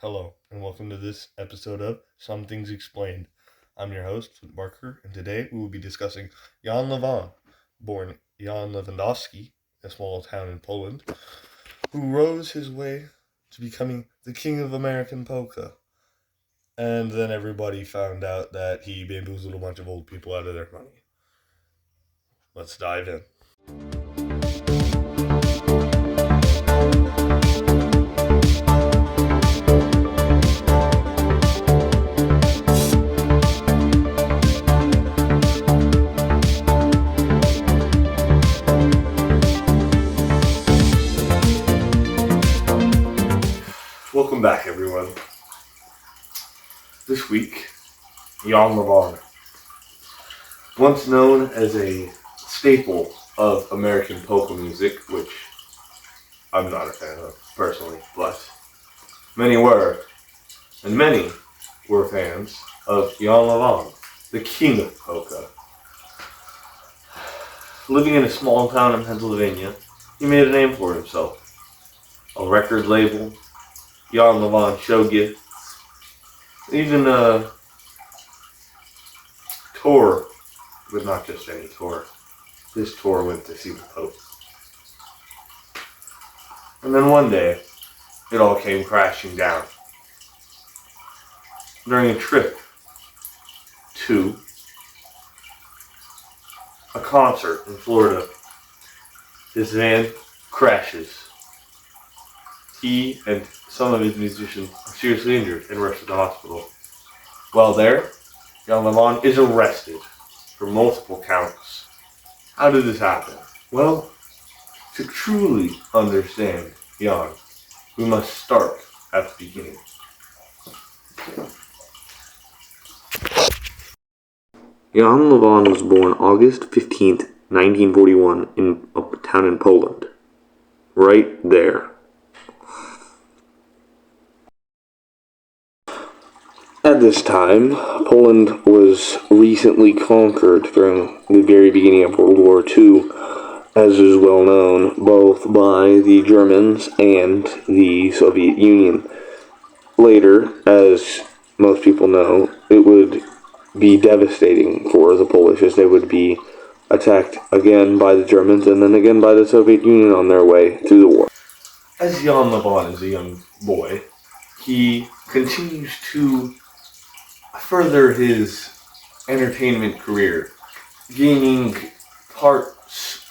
Hello, and welcome to this episode of Some Things Explained. I'm your host, Marker, and today we will be discussing Jan Lewan, born Jan Lewandowski, a small town in Poland, who rose his way to becoming the king of American polka. And then everybody found out that he bamboozled a bunch of old people out of their money. Let's dive in. Welcome back, everyone. This week, Jan Lewan, once known as a staple of American polka music, which I'm not a fan of personally, but many were, and many were fans of Jan Lewan, the king of polka. Living in a small town in Pennsylvania, he made a name for himself. A record label, Jan Lewan show gifts, even a tour, but not just any tour. This tour went to see the Pope. And then one day, it all came crashing down. During a trip to a concert in Florida, his van crashes. He and some of his musicians are seriously injured and rushed to the hospital. While there, Jan Lewan is arrested for multiple counts. How did this happen? Well, to truly understand Jan, we must start at the beginning. Jan Lewan was born August 15th, 1941 in a town in Poland. Right there. At this time, Poland was recently conquered during the very beginning of World War II, as is well known, both by the Germans and the Soviet Union. Later, as most people know, it would be devastating for the Polish as they would be attacked again by the Germans and then again by the Soviet Union on their way through the war. As Jan Lewan is a young boy, he continues to further his entertainment career, gaining parts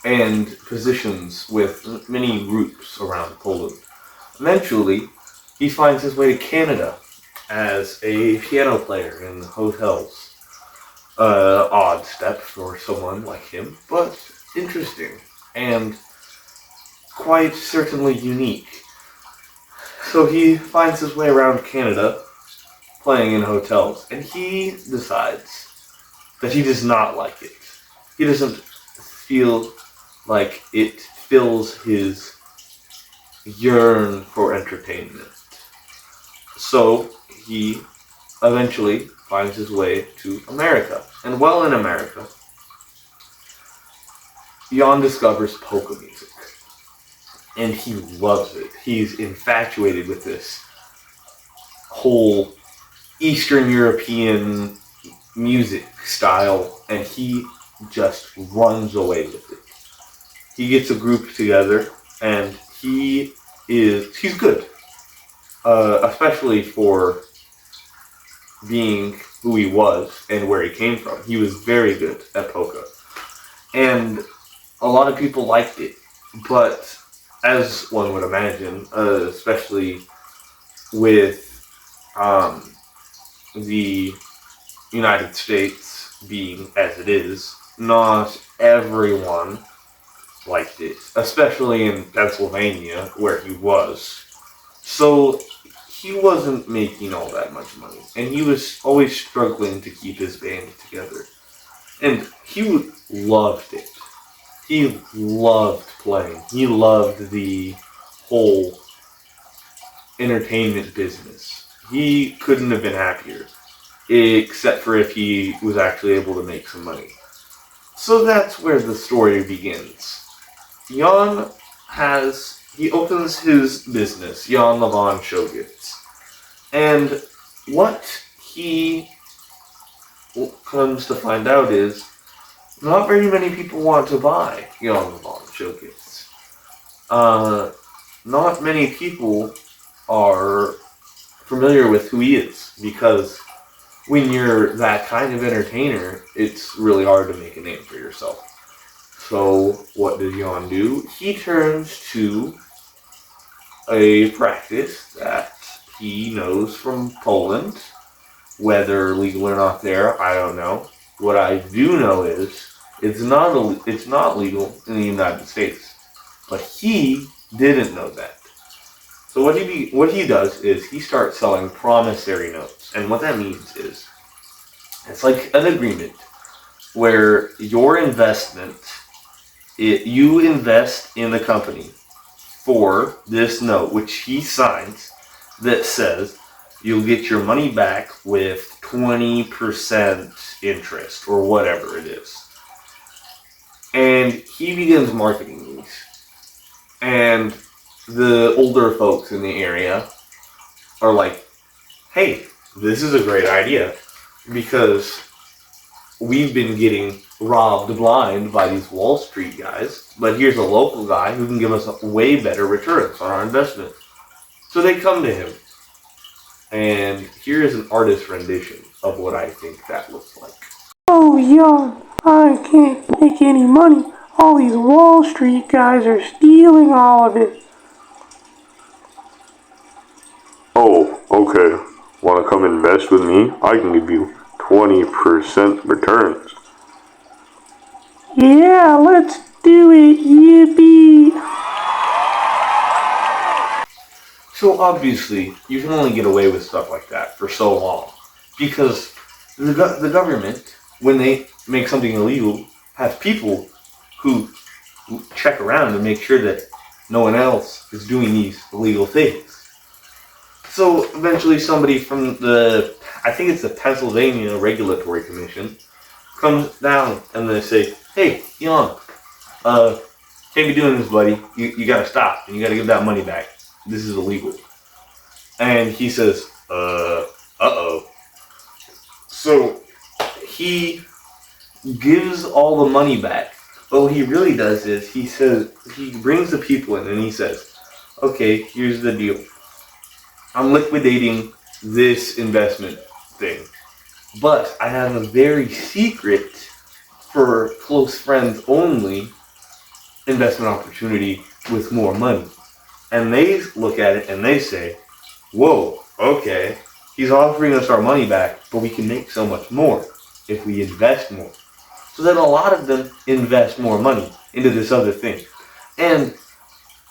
and positions with many groups around Poland. Eventually, he finds his way to Canada as a piano player in hotels. Odd step for someone like him, but interesting and quite certainly unique. So he finds his way around Canada, playing in hotels, and he decides that he does not like it. He doesn't feel like it fills his yearn for entertainment. So he eventually finds his way to America. And while in America, Jan discovers polka music. And he loves it. He's infatuated with this whole Eastern European music style, and he just runs away with it. He gets a group together, and he's good, especially for being who he was and where he came from. He was very good at polka, and a lot of people liked it, but as one would imagine, especially with the United States being as it is, not everyone liked it, especially in Pennsylvania where he was. So he wasn't making all that much money, and he was always struggling to keep his band together. And he loved it. He loved playing. He loved the whole entertainment business. He couldn't have been happier, except for if he was actually able to make some money. So that's where the story begins. Jan has he opens his business, Jan Lewan Showgifts. And what he comes to find out is not very many people want to buy Jan Lewan Showgifts. Not many people are familiar with who he is, because when you're that kind of entertainer, it's really hard to make a name for yourself. So what does Jan do? He turns to a practice that he knows from Poland. Whether legal or not there, I don't know. What I do know is it's not legal in the United States. But he didn't know that. So what he does is he starts selling promissory notes. And what that means is it's like an agreement where your investment, you invest in the company for this note, which he signs, that says you'll get your money back with 20% interest or whatever it is. And he begins marketing these. And the older folks in the area are like, hey, this is a great idea, because we've been getting robbed blind by these Wall Street guys, but here's a local guy who can give us way better returns on our investment. So they come to him. And here is an artist rendition of what I think that looks like. Oh, Jan, I can't make any money. All these Wall Street guys are stealing all of it. Oh, okay. Want to come invest with me? I can give you 20% returns. Yeah, let's do it, yippee. So obviously, you can only get away with stuff like that for so long, because the government, when they make something illegal, has people who check around and make sure that no one else is doing these illegal things. So eventually somebody from I think it's the Pennsylvania Regulatory Commission, comes down and they say, hey, Jan, can't be doing this, buddy. You gotta stop, and you gotta give that money back. This is illegal. And he says, uh-oh. So he gives all the money back. But what he really does is he brings the people in and he says, okay, here's the deal. I'm liquidating this investment thing, but I have a very secret, for close friends only, investment opportunity with more money. And they look at it and they say, whoa, okay, he's offering us our money back, but we can make so much more if we invest more. So then a lot of them invest more money into this other thing. And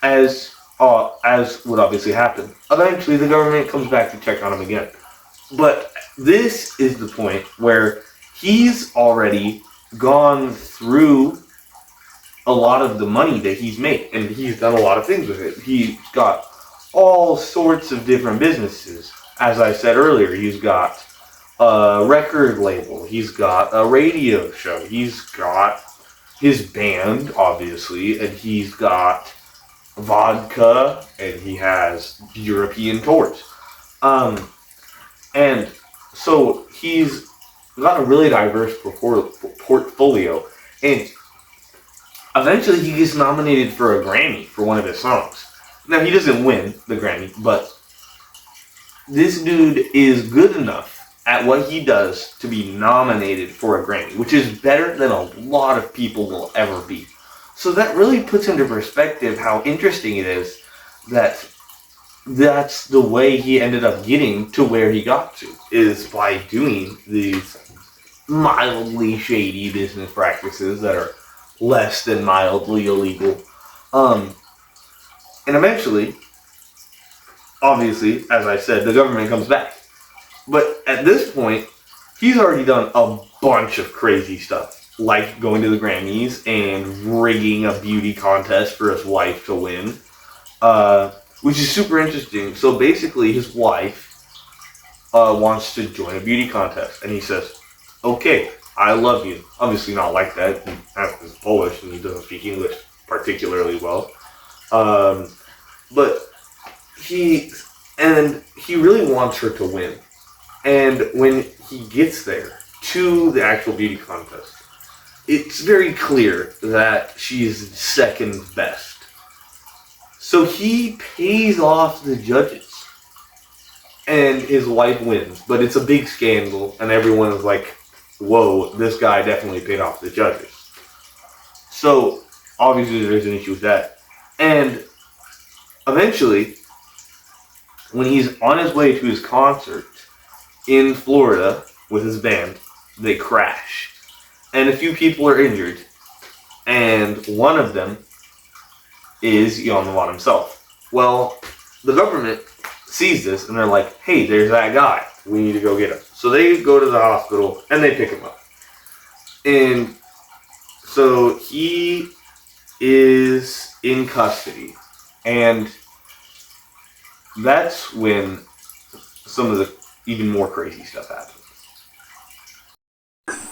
as would obviously happen, eventually the government comes back to check on him again. But this is the point where he's already gone through a lot of the money that he's made, and he's done a lot of things with it. He's got all sorts of different businesses. As I said earlier, he's got a record label, he's got a radio show, he's got his band, obviously, and he's got vodka, and he has European tours. And so he's got a really diverse portfolio, and eventually he gets nominated for a Grammy for one of his songs. Now, he doesn't win the Grammy, but this dude is good enough at what he does to be nominated for a Grammy, which is better than a lot of people will ever be. So that really puts into perspective how interesting it is that that's the way he ended up getting to where he got to, is by doing these mildly shady business practices that are less than mildly illegal. And eventually, obviously, as I said, the government comes back. But at this point, he's already done a bunch of crazy stuff, like going to the Grammys and rigging a beauty contest for his wife to win, which is super interesting. So basically, his wife wants to join a beauty contest, and he says, okay, I love you. Obviously not like that. He's Polish and he doesn't speak English particularly well. But he really wants her to win. And when he gets there to the actual beauty contest, it's very clear that she's second best. So he pays off the judges. And his wife wins. But it's a big scandal. And everyone is like, whoa, this guy definitely paid off the judges. So, obviously there's an issue with that. And eventually, when he's on his way to his concert in Florida with his band, they crash. And a few people are injured. And one of them is Jan Lewan himself. Well, the government sees this and they're like, hey, there's that guy. We need to go get him. So they go to the hospital and they pick him up. And so he is in custody. And that's when some of the even more crazy stuff happens.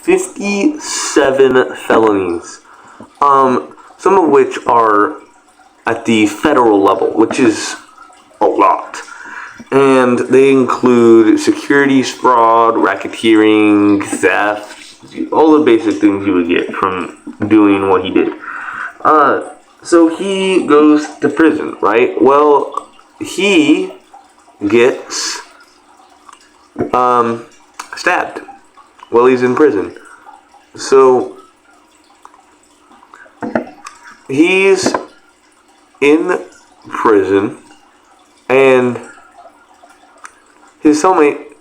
57 felonies. Some of which are at the federal level, which is a lot. And they include securities fraud, racketeering, theft, all the basic things you would get from doing what he did. So he goes to prison, right? Well, he gets stabbed while he's in prison. So he's in prison and his cellmate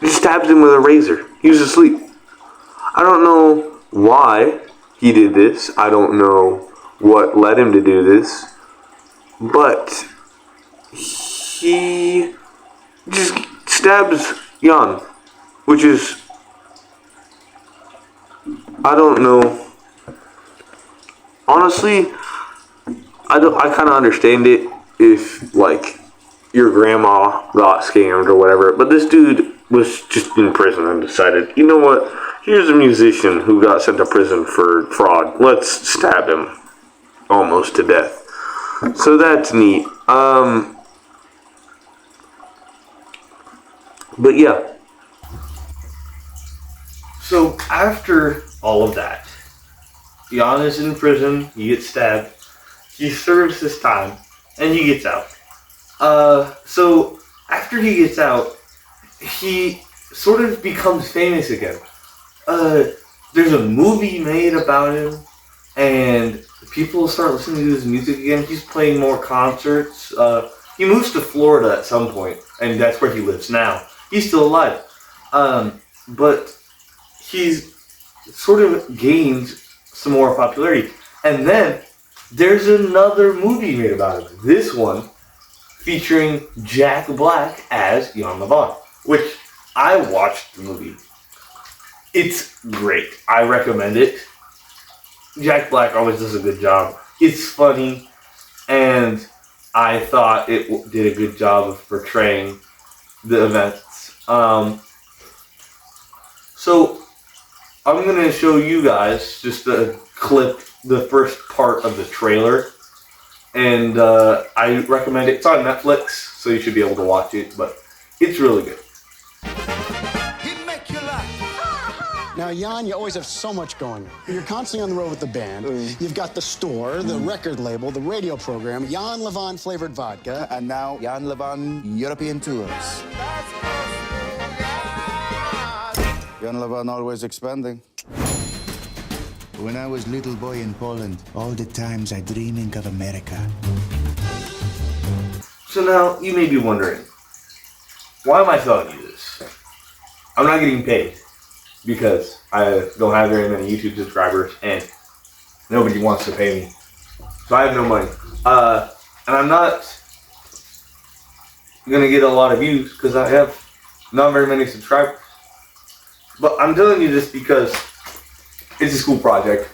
just stabs him with a razor. He was asleep. I don't know why he did this. I don't know what led him to do this. But he just stabs Jan, which is, I don't know. Honestly, I kind of understand it if, like, your grandma got scammed or whatever, but this dude was just in prison and decided, you know what, here's a musician who got sent to prison for fraud. Let's stab him almost to death. So that's neat. But yeah. So after all of that, Jan is in prison, he gets stabbed, he serves his time, and he gets out. So after he gets out, he sort of becomes famous again. There's a movie made about him, and people start listening to his music again. He's playing more concerts. He moves to Florida at some point, and that's where he lives now. He's still alive. But he's sort of gained some more popularity. And then there's another movie made about him. This one featuring Jack Black as Jan Lewan, which I watched the movie. It's great. I recommend it. Jack Black always does a good job. It's funny, and I thought it did a good job of portraying the events. So I'm going to show you guys just a clip, the first part of the trailer. And I recommend it. It's on Netflix, so you should be able to watch it, but it's really good. Now, Jan, you always have so much going. You're constantly on the road with the band. You've got the store, the record label, the radio program, Jan Lewan flavored vodka. And now, Jan Lewan European tours. Jan Lewan always expanding. When I was little boy in Poland, all the times I dreaming of America. So now, you may be wondering, why am I telling you this? I'm not getting paid, because I don't have very many YouTube subscribers, and nobody wants to pay me. So I have no money. And I'm not going to get a lot of views, because I have not very many subscribers. But I'm telling you this because it's a school project.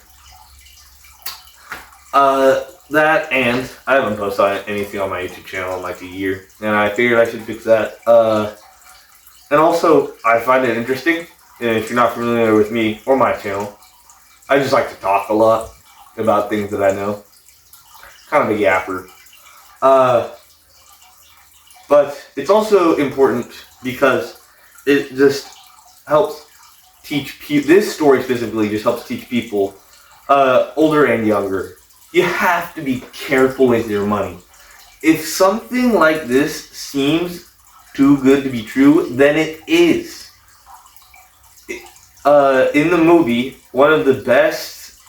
That, and I haven't posted anything on my YouTube channel in like a year, and I figured I should fix that. And also, I find it interesting, and if you're not familiar with me or my channel, I just like to talk a lot about things that I know. Kind of a yapper. But it's also important because it just helps teach people. This story specifically just helps teach people, older and younger. You have to be careful with your money. If something like this seems too good to be true, then it is. In the movie, one of the best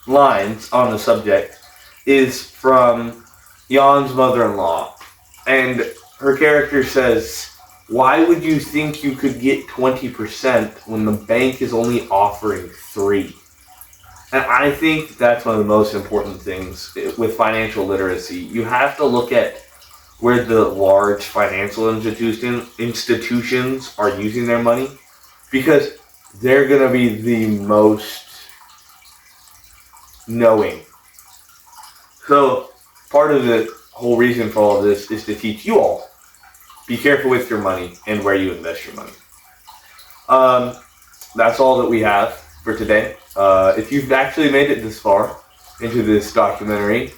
lines on the subject is from Jan's mother-in-law. And her character says, "Why would you think you could get 20% when the bank is only offering 3%? And I think that's one of the most important things with financial literacy. You have to look at where the large financial institutions are using their money, because they're going to be the most knowing. So part of the whole reason for all of this is to teach you all. Be careful with your money and where you invest your money. That's all that we have for today. If you've actually made it this far into this documentary,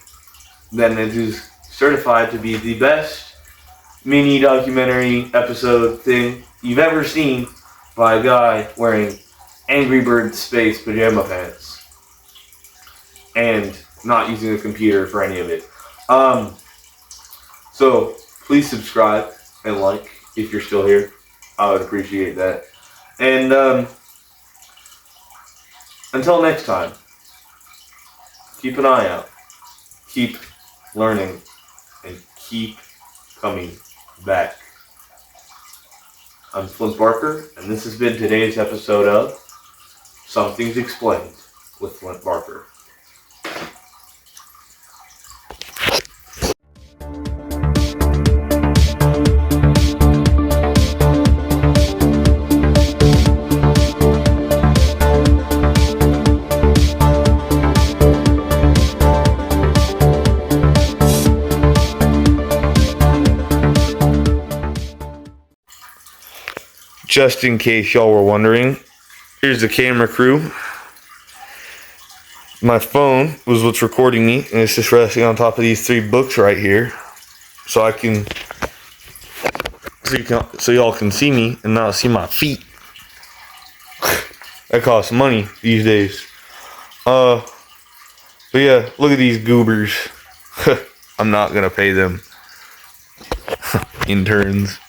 then it is certified to be the best mini documentary episode thing you've ever seen by a guy wearing Angry Bird space pajama pants and not using a computer for any of it. So please subscribe and like if you're still here. I would appreciate that. And until next time, keep an eye out, keep learning, and keep coming back. I'm Flint Barker, and this has been today's episode of Something's Explained with Flint Barker. Just in case y'all were wondering, here's the camera crew. My phone was what's recording me, and it's just resting on top of these 3 books right here, so y'all can see me and not see my feet. That costs money these days. But yeah, look at these goobers. I'm not gonna pay them. Interns.